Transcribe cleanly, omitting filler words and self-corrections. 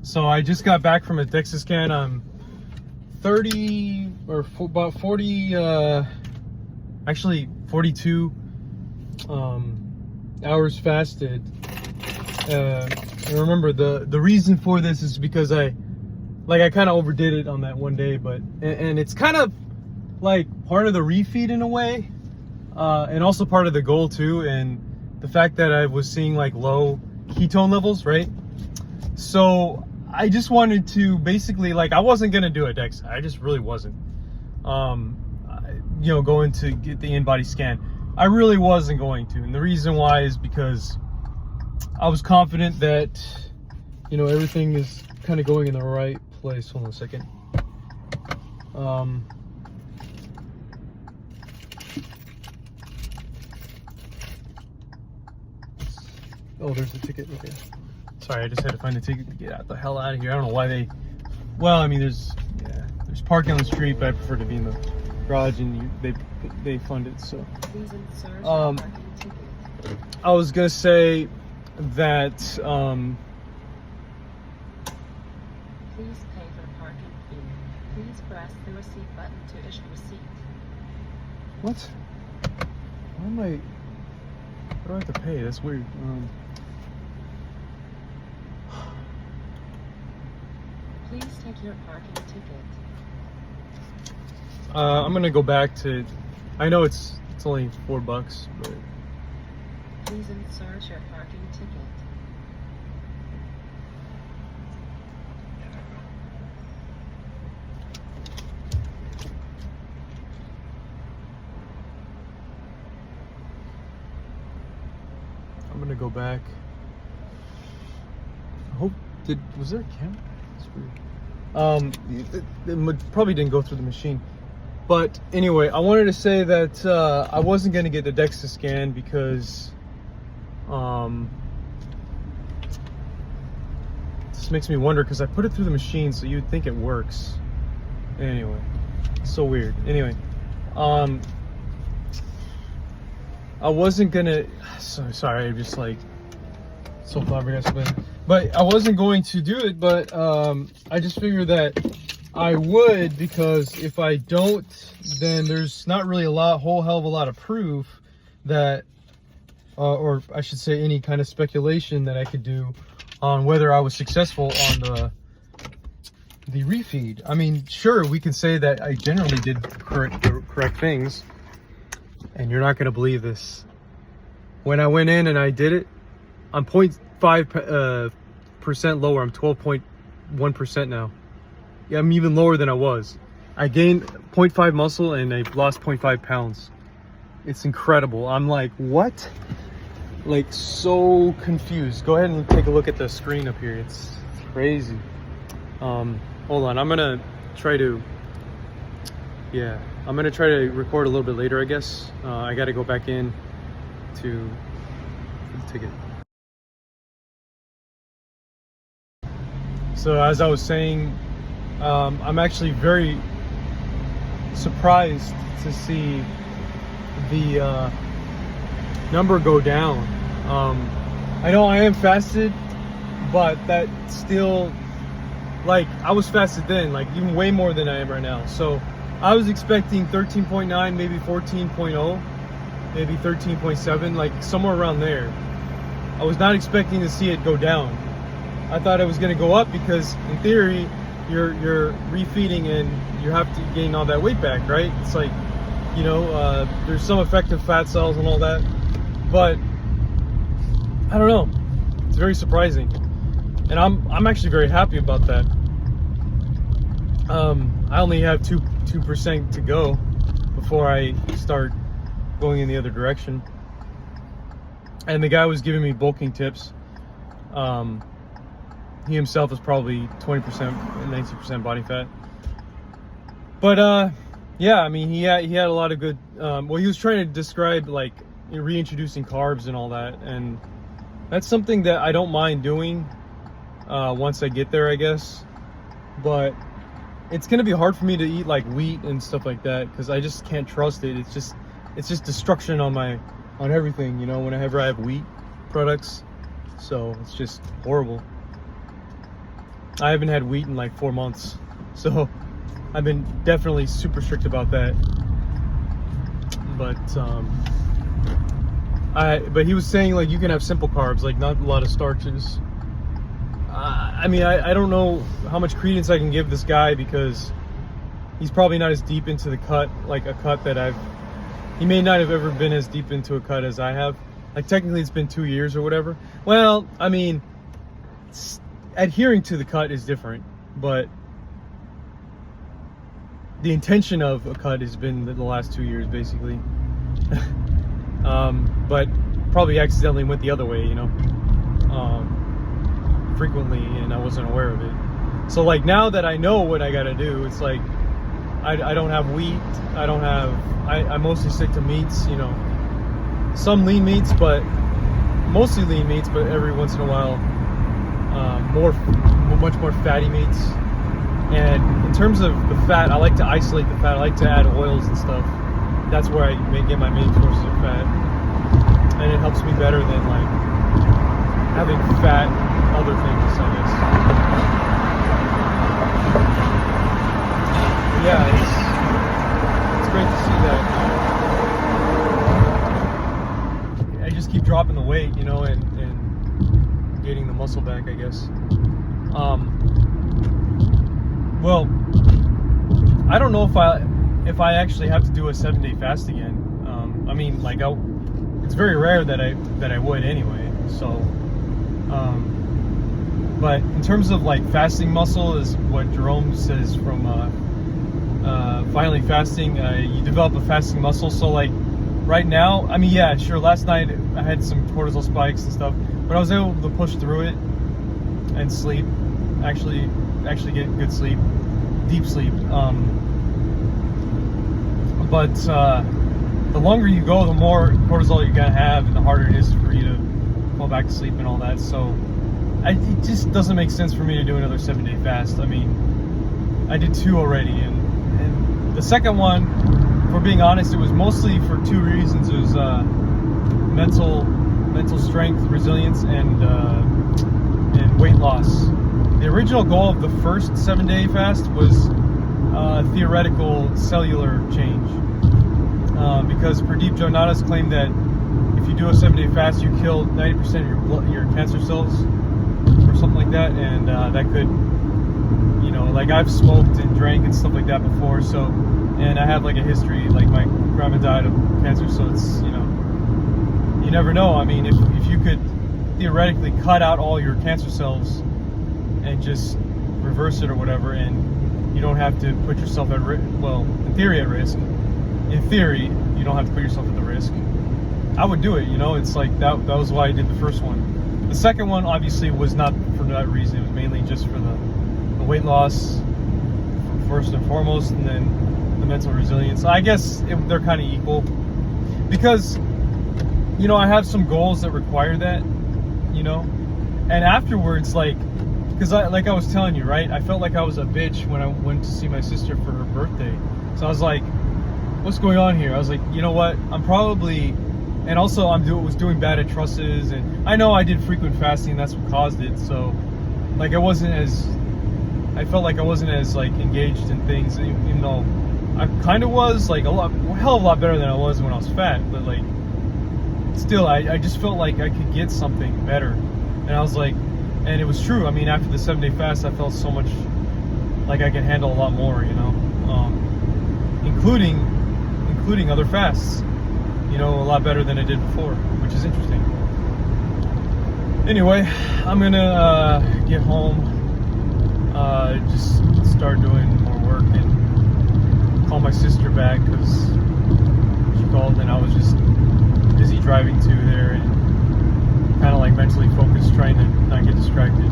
So I just got back from a Dexa scan. I'm 30 or about 40, actually 42 hours fasted. And remember, the reason for this is because I kind of overdid it on that one day, but and it's kind of like part of the refeed in a way, and also part of the goal too, and the fact that I was seeing like low ketone levels, right? So I just wanted to basically, like, I wasn't gonna do a Dexa. I just really wasn't. You know, going to get the in-body scan. I really wasn't going to, and the reason why is because I was confident that, you know, everything is kind of going in the right place. Hold on a second. Oh, there's the ticket. Okay. Sorry, I just had to find the ticket to get the hell out of here. I don't know why they. Well, I mean, there's parking on the street, but I prefer to be in the garage, and they fund it. So, I was gonna say that. Please pay for parking fee. Please press the receipt button to issue receipt. What? Why am I? What do I have to pay? That's weird. Please take your parking ticket. I'm gonna go back to. I know it's only $4, but. Please insert your parking ticket. I'm gonna go back. I hope was there a camera? That's weird. It probably didn't go through the machine. But anyway, I wanted to say that I wasn't gonna get the Dexa scan because this makes me wonder, because I put it through the machine, so you'd think it works. Anyway, it's so weird. Anyway, I wasn't gonna. Sorry, I'm just like so flabbergasted. But I wasn't going to do it. But I just figured that I would, because if I don't, then there's not really whole hell of a lot of proof that, or I should say, any kind of speculation that I could do on whether I was successful on the refeed. I mean, sure, we can say that I generally did correct things, and you're not going to believe this. When I went in and I did it, I'm 0.5% lower. I'm 12.1% now. Yeah, I'm even lower than I was. I gained 0.5 muscle and I lost 0.5 pounds. It's incredible. I'm like, what? Like, so confused. Go ahead and take a look at the screen up here. It's crazy. Hold on. I'm gonna try to. Yeah, I'm gonna try to record a little bit later, I guess. I got to go back in to the ticket. So as I was saying, I'm actually very surprised to see the number go down. I know I am fasted, but that still, like, I was fasted then, like even way more than I am right now. So I was expecting 13.9, maybe 14.0, maybe 13.7, like somewhere around there. I was not expecting to see it go down. I thought it was going to go up, because in theory you're refeeding and you have to gain all that weight back, right? It's like, you know, there's some effective fat cells and all that, but I don't know, it's very surprising, and I'm actually very happy about that. I only have 2% to go before I start going in the other direction, and the guy was giving me bulking tips. He himself is probably 20%, 19% body fat. But yeah, I mean, he had a lot of good. Well, he was trying to describe, like, reintroducing carbs and all that, and that's something that I don't mind doing once I get there, I guess. But it's gonna be hard for me to eat like wheat and stuff like that, because I just can't trust it. It's just destruction on everything, you know, whenever I have wheat products. So it's just horrible. I haven't had wheat in like 4 months, so I've been definitely super strict about that. But but he was saying like you can have simple carbs, like not a lot of starches. I mean, I don't know how much credence I can give this guy, because he's probably not as deep into the cut, like a cut that he may not have ever been as deep into a cut as I have. Like technically it's been 2 years or whatever. Well, I mean, adhering to the cut is different, but the intention of a cut has been the last 2 years basically. But probably accidentally went the other way, you know, frequently, and I wasn't aware of it. So like now that I know what I gotta do, it's like I don't have wheat, I mostly stick to meats, you know, some lean meats, but mostly lean meats, but every once in a while much more fatty meats. And in terms of the fat, I like to isolate the fat. I like to add oils and stuff. That's where I get my main sources of fat, and it helps me better than like having fat other things, I guess. But yeah, it's great to see that. I just keep dropping the weight, you know, and getting the muscle back, I guess. Well, I don't know if I actually have to do a 7-day fast again. I mean, like it's very rare that I would anyway. So, but in terms of like fasting muscle, is what Jerome says from finally fasting. You develop a fasting muscle. So like right now, I mean, yeah, sure. Last night I had some cortisol spikes and stuff, but I was able to push through it and sleep. Actually get good sleep, deep sleep. But the longer you go, the more cortisol you're gonna have, and the harder it is for you to fall back to sleep and all that. So it just doesn't make sense for me to do another 7-day fast. I mean, I did 2 already, and the second one, for being honest, it was mostly for 2 reasons. It was mental strength, resilience, and weight loss. The original goal of the first 7-day fast was theoretical cellular change, because Pradeep Jonata's claimed that if you do a 7-day fast, you kill 90% of your cancer cells, or something like that, and that could, you know, like I've smoked and drank and stuff like that before, so, and I have like a history, like my grandma died of cancer, so it's, you know, you never know. I mean, if you could theoretically cut out all your cancer cells and just reverse it or whatever, and you don't have to put yourself at risk. Well, in theory at risk. In theory, you don't have to put yourself at the risk. I would do it, you know. It's like that was why I did the first one. The second one obviously was not for that reason. It was mainly just for the weight loss first and foremost, and then the mental resilience. I guess they're kind of equal, because, you know, I have some goals that require that, you know, and afterwards, like, because like I was telling you, right, I felt like I was a bitch when I went to see my sister for her birthday. So I was like, what's going on here? I was like, you know what, I'm probably, and also was doing bad at trusses, and I know I did frequent fasting, that's what caused it. So like I felt like I wasn't as like engaged in things, even though I kind of was, like a hell of a lot better than I was when I was fat, but like still I just felt like I could get something better. And I was like, and it was true. I mean, after the 7-day fast, I felt so much like I can handle a lot more, you know, including other fasts, you know, a lot better than I did before, which is interesting. Anyway, I'm gonna get home, just start doing more work, and call my sister back, because she called and I was just busy driving to there, and kind of like mentally focused, trying to not get distracted.